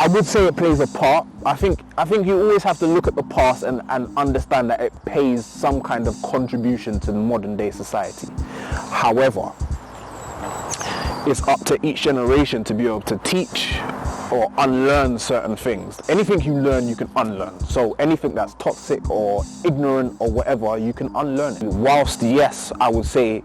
I would say it plays a part. I think you always have to look at the past and understand that it pays some kind of contribution to modern day society. However, it's up to each generation to be able to teach or unlearn certain things. Anything you learn, you can unlearn. So anything that's toxic or ignorant or whatever, you can unlearn it. Whilst yes, I would say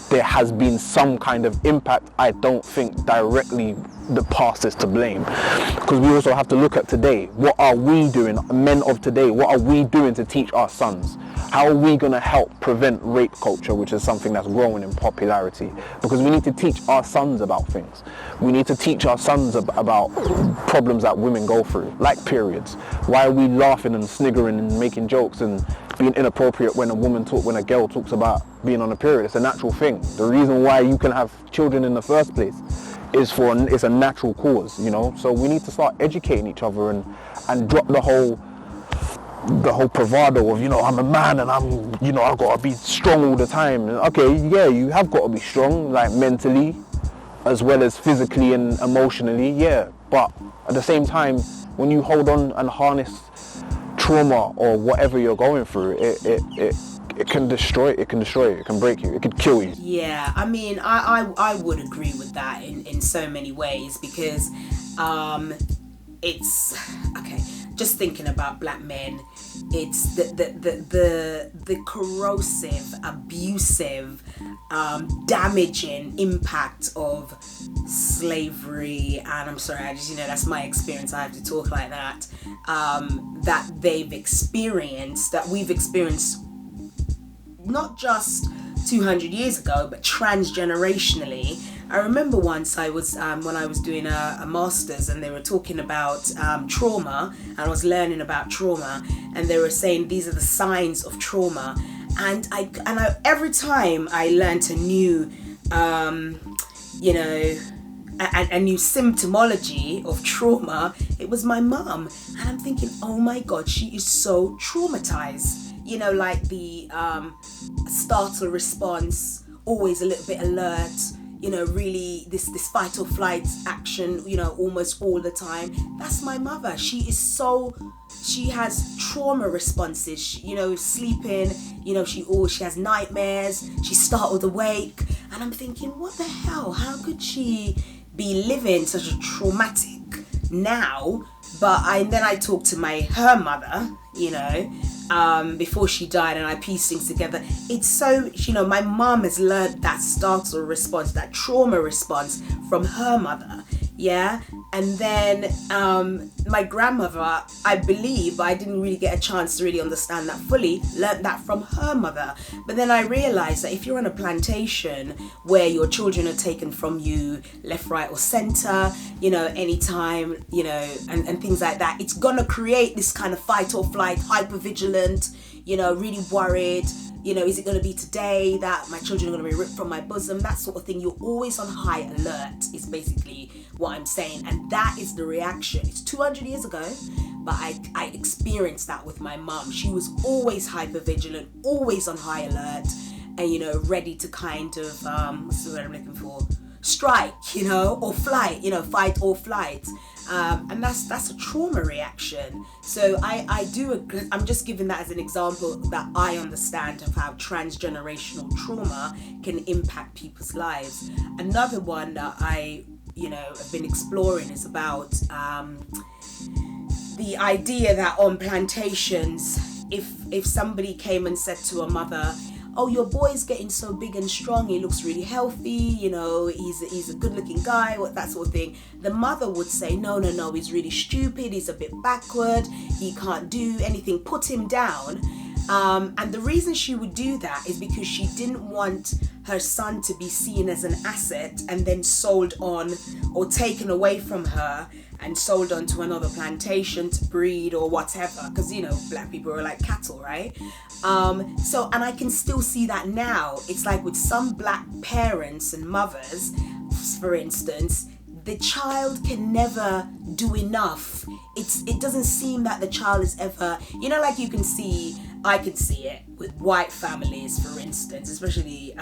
there has been some kind of impact, I don't think directly the past is to blame, because we also have to look at today. What are we doing, men of today? What are we doing to teach our sons? How are we going to help prevent rape culture, which is something that's growing in popularity? Because we need to teach our sons about things. We need to teach our sons about problems that women go through, like periods. Why are we laughing and sniggering and making jokes and being inappropriate when when a girl talks about being on a period? It's a natural thing. The reason why you can have children in the first place is it's a natural cause, you know. So we need to start educating each other and drop the whole bravado of, you know, I'm a man and I've got to be strong all the time. Okay, yeah, you have got to be strong, like mentally as well as physically and emotionally, yeah. But at the same time, when you hold on and harness trauma or whatever you're going through, it can destroy it, it can break you, it could kill you. Yeah, I mean, I would agree with that in so many ways, because it's okay, just thinking about black men, it's the corrosive, abusive, damaging impact of slavery, and I'm sorry, I just, that's my experience, I have to talk like that, that we've experienced not just 200 years ago, but transgenerationally. I remember once I was, when I was doing a master's, and they were talking about trauma, and I was learning about trauma, and they were saying these are the signs of trauma. And I every time I learned a new, a new symptomology of trauma, it was my mum. And I'm thinking, oh my God, she is so traumatized. Like the startle response, always a little bit alert, really this fight or flight action, almost all the time. That's my mother. She has trauma responses, sleeping, she has nightmares, she's startled awake. And I'm thinking, what the hell? How could she be living such a traumatic now? But then I talked to her mother, before she died, and I pieced things together. It's so, my mom has learned that startle response, that trauma response from her mother, yeah? And then my grandmother, I believe, but I didn't really get a chance to really understand that fully, learned that from her mother. But then I realized that if you're on a plantation where your children are taken from you left, right, or center, anytime, and things like that, it's gonna create this kind of fight or flight, hypervigilant, really worried, is it going to be today that my children are going to be ripped from my bosom, that sort of thing. You're always on high alert is basically what I'm saying, and that is the reaction. It's 200 years ago, but I experienced that with my mum. She was always hypervigilant, always on high alert, and ready to kind of what's the word I'm looking for, strike, or flight, fight or flight. And that's a trauma reaction. So I do agree. I'm just giving that as an example that I understand of how transgenerational trauma can impact people's lives. Another one that I have been exploring is about the idea that on plantations, if somebody came and said to a mother, oh, your boy's getting so big and strong, he looks really healthy, he's a good looking guy, that sort of thing, the mother would say, no, he's really stupid, he's a bit backward, he can't do anything, put him down. And the reason she would do that is because she didn't want her son to be seen as an asset and then sold on or taken away from her and sold on to another plantation to breed or whatever, because black people are like cattle, right? So, and I can still see that now. It's like with some black parents and mothers, for instance, the child can never do enough. It doesn't seem that the child is ever, like I can see it, with white families, for instance, especially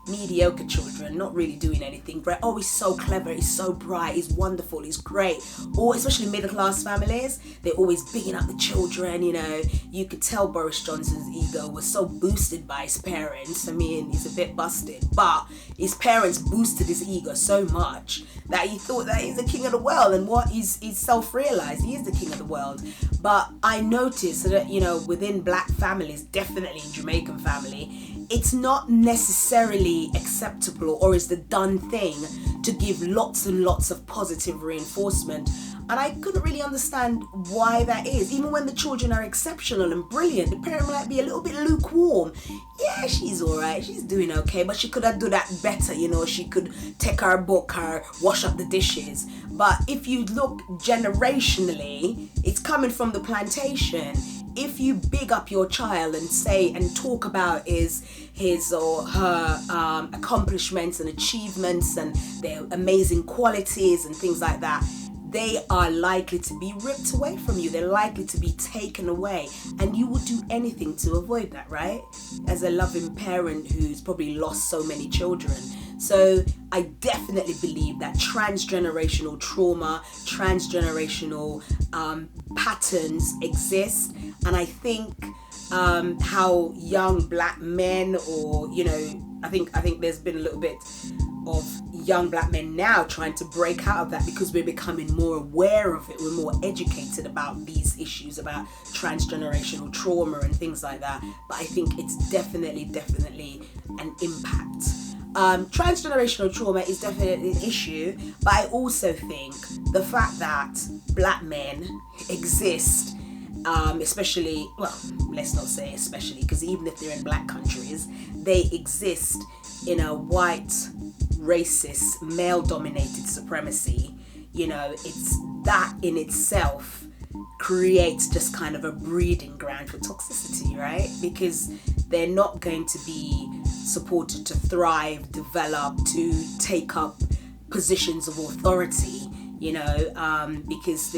mediocre children, not really doing anything great. Oh, he's so clever, he's so bright, he's wonderful, he's great. Or especially middle class families, they're always bigging up the children, you know. You could tell Boris Johnson's ego was so boosted by his parents. I mean, he's a bit busted, but his parents boosted his ego so much that he thought that he's the king of the world, and what he's self-realized, he is the king of the world. But I noticed that, you know, within black families, definitely in Jamaican family, it's not necessarily acceptable or is the done thing to give lots and lots of positive reinforcement. And I couldn't really understand why that is. Even when the children are exceptional and brilliant, the parent might be a little bit lukewarm. Yeah, she's alright, she's doing okay, but she could have done that better, you know. She could take her book, her wash up the dishes. But if you look generationally, it's coming from the plantation. If you big up your child and say and talk about his or her accomplishments and achievements and their amazing qualities and things like that, they are likely to be ripped away from you. They're likely to be taken away. And you would do anything to avoid that, right? As a loving parent who's probably lost so many children. So I definitely believe that transgenerational trauma, transgenerational patterns exist. And I think how young black men, or, you know, I think there's been a little bit of young black men now trying to break out of that because we're becoming more aware of it. We're more educated about these issues, about transgenerational trauma and things like that. But I think it's definitely an impact. Transgenerational trauma is definitely an issue, but I also think the fact that black men exist, especially, well, let's not say especially, because even if they're in black countries, they exist in a white, racist, male-dominated supremacy. You know, it's that in itself creates just kind of a breeding ground for toxicity, right? Because they're not going to be supported to thrive, develop, to take up positions of authority, you know, because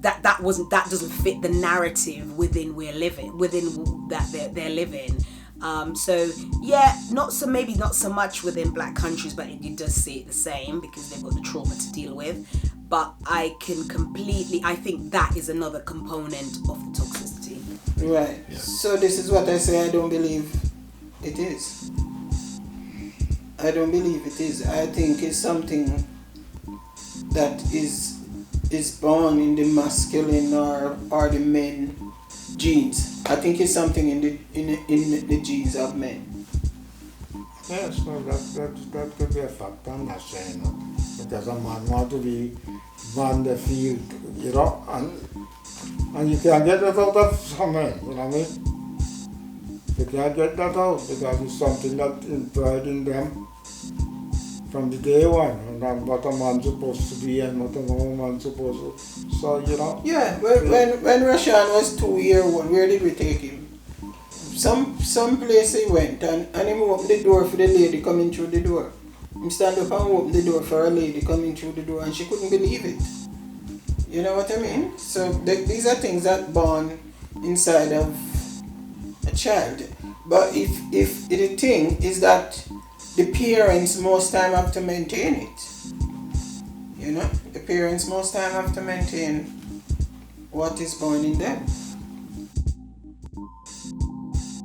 that doesn't fit the narrative within that they're living. So yeah, maybe not so much within black countries, but you does see it the same because they've got the trauma to deal with. But I think that is another component of the toxicity. Right. Yeah. So this is what I say. I don't believe it is. I don't believe it is. I think it's something that is born in the masculine or the men genes. I think it's something in the genes of men. Yes, no, that could be a fact. I'm not saying that. Because a man want to be on the field, you know, and you can't get that out of some men, you know what I mean? You can't get that out because it's something that is bred in them from the day one, and then what a man's supposed to be and what a woman's supposed to. So, you know. Yeah, when Rashan was 2 years old, where did we take him? Some place he went and he opened the door for the lady coming through the door. He stand up and open the door for a lady coming through the door, and she couldn't believe it. You know what I mean? So these are things that born inside of a child. But if the thing is that the parents most time have to maintain it. You know, the parents most time have to maintain what is born in them.